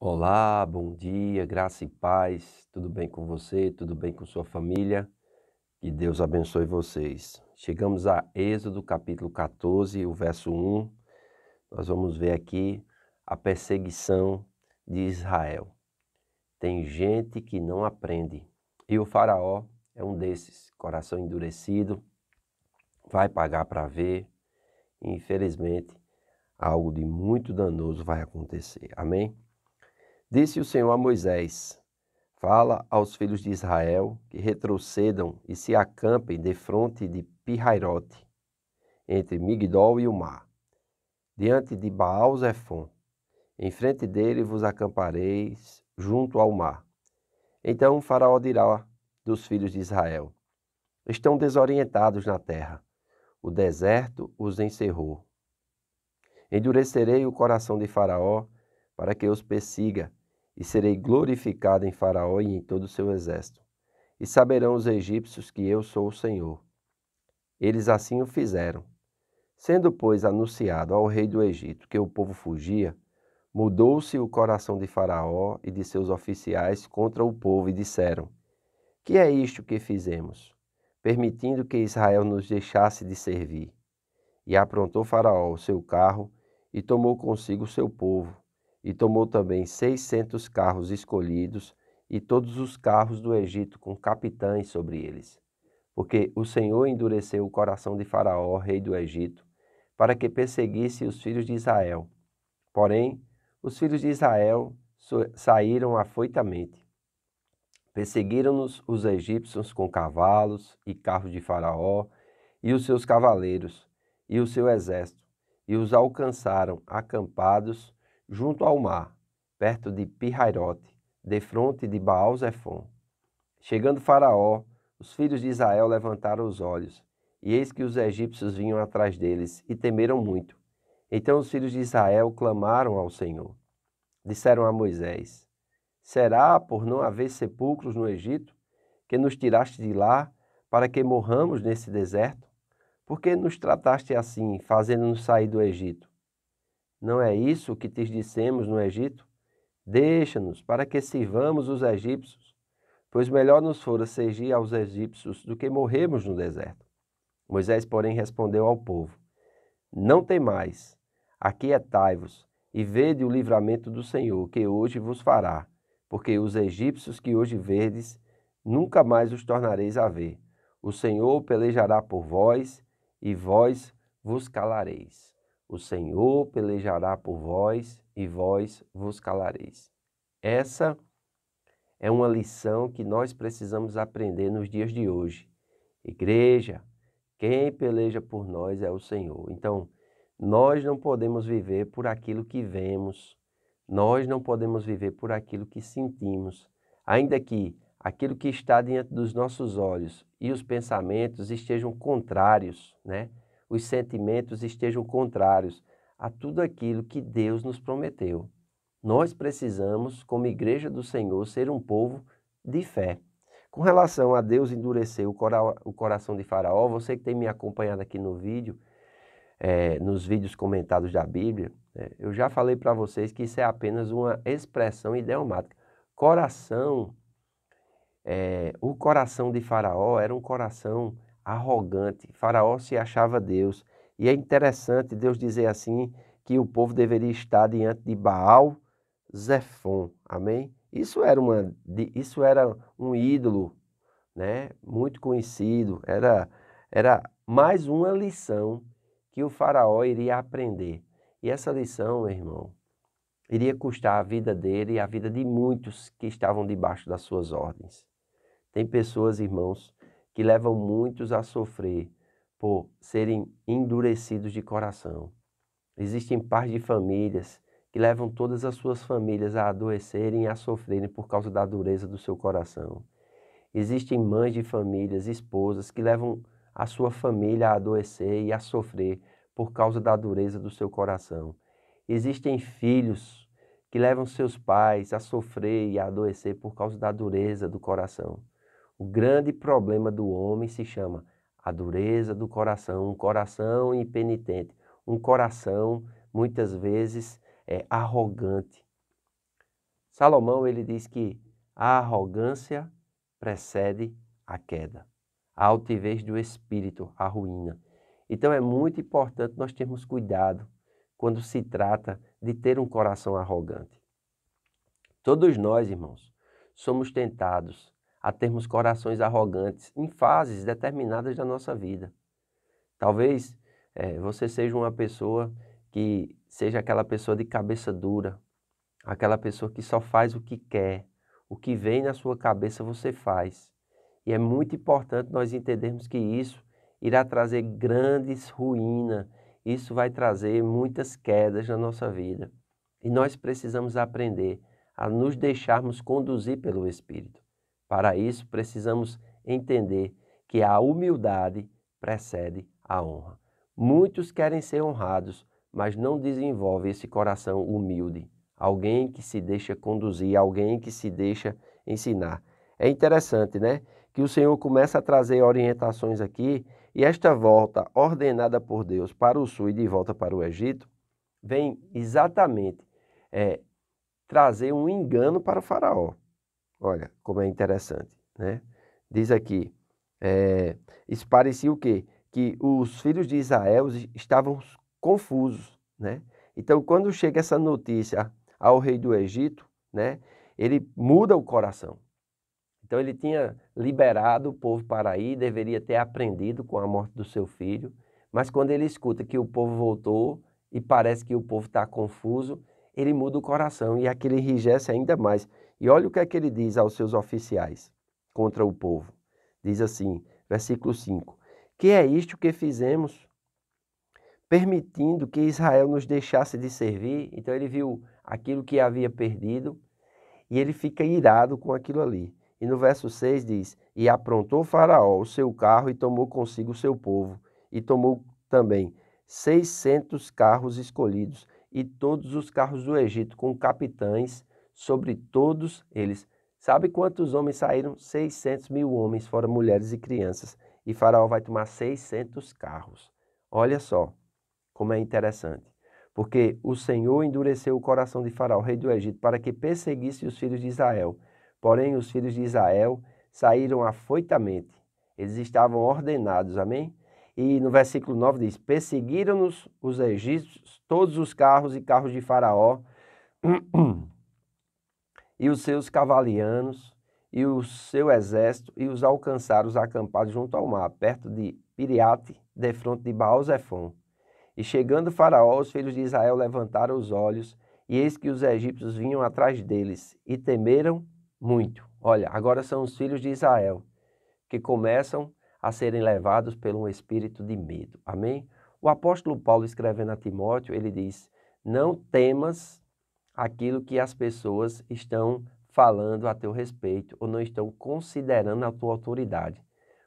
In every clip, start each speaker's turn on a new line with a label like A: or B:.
A: Olá, bom dia, graça e paz. Tudo bem com você? Tudo bem com sua família? Que Deus abençoe vocês. Chegamos a Êxodo capítulo 14, o verso 1. Nós vamos ver aqui a perseguição de Israel. Tem gente que não aprende. E o faraó é um desses, coração endurecido, vai pagar para ver. E, infelizmente, algo de muito danoso vai acontecer. Amém? Disse o Senhor a Moisés: Fala aos filhos de Israel que retrocedam e se acampem defronte de Pirrairote, entre Migdol e o mar, diante de Baal-Zefon. Em frente dele vos acampareis junto ao mar. Então o Faraó dirá dos filhos de Israel: Estão desorientados na terra, o deserto os encerrou. Endurecerei o coração de Faraó para que os persiga, e serei glorificado em Faraó e em todo o seu exército. E saberão os egípcios que eu sou o Senhor. Eles assim o fizeram. Sendo, pois, anunciado ao rei do Egito que o povo fugia, mudou-se o coração de Faraó e de seus oficiais contra o povo e disseram: Que é isto que fizemos, permitindo que Israel nos deixasse de servir? E aprontou Faraó o seu carro e tomou consigo o seu povo, e tomou também 600 carros escolhidos e todos os carros do Egito com capitães sobre eles. Porque o Senhor endureceu o coração de Faraó, rei do Egito, para que perseguisse os filhos de Israel. Porém, os filhos de Israel saíram afoitamente. Perseguiram-nos os egípcios com cavalos e carros de Faraó, e os seus cavaleiros, e o seu exército, e os alcançaram acampados junto ao mar, perto de Pirrairote, defronte de Baal-Zefon. Chegando Faraó, os filhos de Israel levantaram os olhos, e eis que os egípcios vinham atrás deles, e temeram muito. Então os filhos de Israel clamaram ao Senhor. Disseram a Moisés: Será por não haver sepulcros no Egito, que nos tiraste de lá, para que morramos nesse deserto? Por que nos trataste assim, fazendo-nos sair do Egito? Não é isso que te dissemos no Egito? Deixa-nos, para que sirvamos os egípcios, pois melhor nos fora servir aos egípcios do que morrermos no deserto. Moisés, porém, respondeu ao povo: Não temais, aquietai-vos e vede o livramento do Senhor, que hoje vos fará, porque os egípcios que hoje verdes, nunca mais os tornareis a ver. O Senhor pelejará por vós, e vós vos calareis. O Senhor pelejará por vós, e vós vos calareis. Essa é uma lição que nós precisamos aprender nos dias de hoje. Igreja, quem peleja por nós é o Senhor. Então, nós não podemos viver por aquilo que vemos, nós não podemos viver por aquilo que sentimos, ainda que aquilo que está diante dos nossos olhos e os pensamentos estejam contrários, né? Os sentimentos estejam contrários a tudo aquilo que Deus nos prometeu. Nós precisamos, como igreja do Senhor, ser um povo de fé. Com relação a Deus endurecer o coração de Faraó, você que tem me acompanhado aqui no vídeo, nos vídeos comentados da Bíblia, eu já falei para vocês que isso é apenas uma expressão idiomática. O coração de Faraó era um coração arrogante. Faraó se achava Deus. E é interessante Deus dizer assim que o povo deveria estar diante de Baal Zefon, amém? Isso era um ídolo, né? Muito conhecido, era mais uma lição que o faraó iria aprender. E essa lição, meu irmão, iria custar a vida dele e a vida de muitos que estavam debaixo das suas ordens. Tem pessoas, irmãos, que levam muitos a sofrer por serem endurecidos de coração. Existem pais de famílias que levam todas as suas famílias a adoecerem e a sofrerem por causa da dureza do seu coração. Existem mães de famílias, esposas, que levam a sua família a adoecer e a sofrer por causa da dureza do seu coração. Existem filhos que levam seus pais a sofrer e a adoecer por causa da dureza do coração. O grande problema do homem se chama a dureza do coração, um coração impenitente, um coração muitas vezes arrogante. Salomão, ele diz que a arrogância precede a queda, a altivez do espírito, a ruína. Então é muito importante nós termos cuidado quando se trata de ter um coração arrogante. Todos nós, irmãos, somos tentados a termos corações arrogantes em fases determinadas da nossa vida. Talvez você seja uma pessoa que seja aquela pessoa de cabeça dura, aquela pessoa que só faz o que quer, o que vem na sua cabeça você faz. E é muito importante nós entendermos que isso irá trazer grandes ruínas, isso vai trazer muitas quedas na nossa vida. E nós precisamos aprender a nos deixarmos conduzir pelo Espírito. Para isso, precisamos entender que a humildade precede a honra. Muitos querem ser honrados, mas não desenvolvem esse coração humilde. Alguém que se deixa conduzir, alguém que se deixa ensinar. É interessante, né? Que o Senhor começa a trazer orientações aqui, e esta volta ordenada por Deus para o sul e de volta para o Egito, vem exatamente trazer um engano para o faraó. Olha como é interessante, né? Diz aqui, isso parecia o quê? Que os filhos de Israel estavam confusos, né? Então, quando chega essa notícia ao rei do Egito, né? Ele muda o coração. Então ele tinha liberado o povo para ir, deveria ter aprendido com a morte do seu filho, mas quando ele escuta que o povo voltou e parece que o povo está confuso, ele muda o coração e aquele enrijece ainda mais. E olha o que é que ele diz aos seus oficiais contra o povo. Diz assim, versículo 5, que é isto que fizemos, permitindo que Israel nos deixasse de servir? Então ele viu aquilo que havia perdido e ele fica irado com aquilo ali. E no verso 6 diz, e aprontou Faraó o seu carro e tomou consigo o seu povo, e tomou também 600 carros escolhidos, e todos os carros do Egito, com capitães sobre todos eles. Sabe quantos homens saíram? 600.000 homens, fora mulheres e crianças. E Faraó vai tomar 600 carros. Olha só como é interessante. Porque o Senhor endureceu o coração de Faraó, rei do Egito, para que perseguisse os filhos de Israel. Porém, os filhos de Israel saíram afoitamente. Eles estavam ordenados, amém? E no versículo 9 diz, perseguiram-nos os egípcios, todos os carros e carros de Faraó, e os seus cavalianos, e o seu exército, e os alcançaram acampados junto ao mar, perto de Piriate, defronte de Baal-Zefon. E chegando Faraó, os filhos de Israel levantaram os olhos, e eis que os egípcios vinham atrás deles, e temeram muito. Olha, agora são os filhos de Israel que começam a serem levados por um espírito de medo. Amém? O apóstolo Paulo, escrevendo a Timóteo, ele diz, não temas aquilo que as pessoas estão falando a teu respeito, ou não estão considerando a tua autoridade,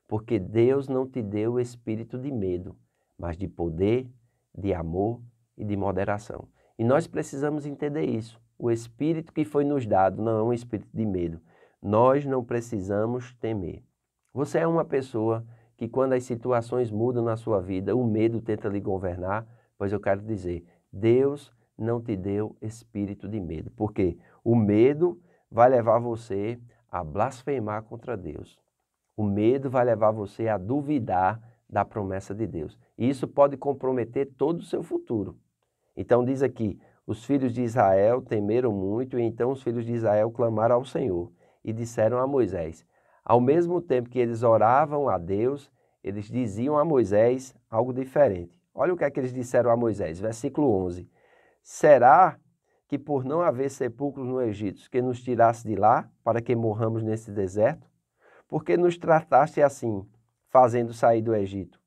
A: porque Deus não te deu o espírito de medo, mas de poder, de amor e de moderação. E nós precisamos entender isso. O espírito que foi nos dado não é um espírito de medo. Nós não precisamos temer. Você é uma pessoa que quando as situações mudam na sua vida, o medo tenta lhe governar, pois eu quero dizer, Deus não te deu espírito de medo, porque o medo vai levar você a blasfemar contra Deus. O medo vai levar você a duvidar da promessa de Deus. E isso pode comprometer todo o seu futuro. Então diz aqui, os filhos de Israel temeram muito, e então os filhos de Israel clamaram ao Senhor e disseram a Moisés. Ao mesmo tempo que eles oravam a Deus, eles diziam a Moisés algo diferente. Olha o que é que eles disseram a Moisés, versículo 11. Será que por não haver sepulcros no Egito, que nos tirasse de lá, para que morramos nesse deserto? Porque nos trataste assim, fazendo sair do Egito?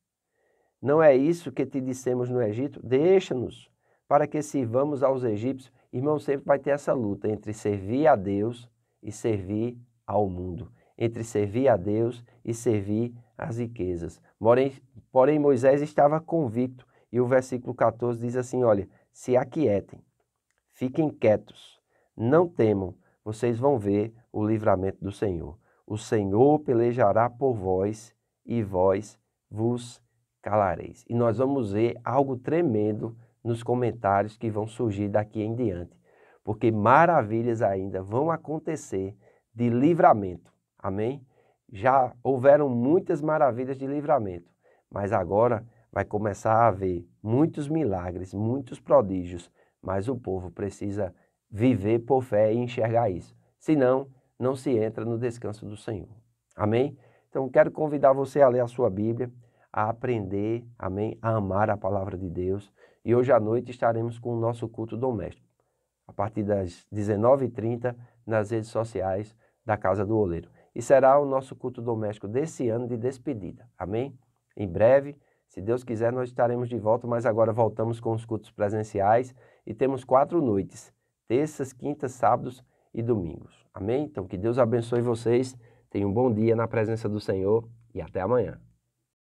A: Não é isso que te dissemos no Egito? Deixa-nos, para que sirvamos aos egípcios. Irmão, sempre vai ter essa luta entre servir a Deus e servir ao mundo. Entre servir a Deus e servir às riquezas. Porém, Moisés estava convicto. E o versículo 14 diz assim, olha, se aquietem, fiquem quietos, não temam, vocês vão ver o livramento do Senhor. O Senhor pelejará por vós e vós vos calareis. E nós vamos ver algo tremendo nos comentários que vão surgir daqui em diante. porque maravilhas ainda vão acontecer de livramento. Amém? Já houveram muitas maravilhas de livramento, mas agora vai começar a haver muitos milagres, muitos prodígios, mas o povo precisa viver por fé e enxergar isso. Senão, não se entra no descanso do Senhor. Amém? Então, quero convidar você a ler a sua Bíblia, a aprender, amém, a amar a palavra de Deus. E hoje à noite estaremos com o nosso culto doméstico, a partir das 19h30, nas redes sociais da Casa do Oleiro. E será o nosso culto doméstico desse ano de despedida. Amém? Em breve, se Deus quiser, nós estaremos de volta, mas agora voltamos com os cultos presenciais e temos 4 noites, terças, quintas, sábados e domingos. Amém? Então, que Deus abençoe vocês, tenham um bom dia na presença do Senhor e até amanhã.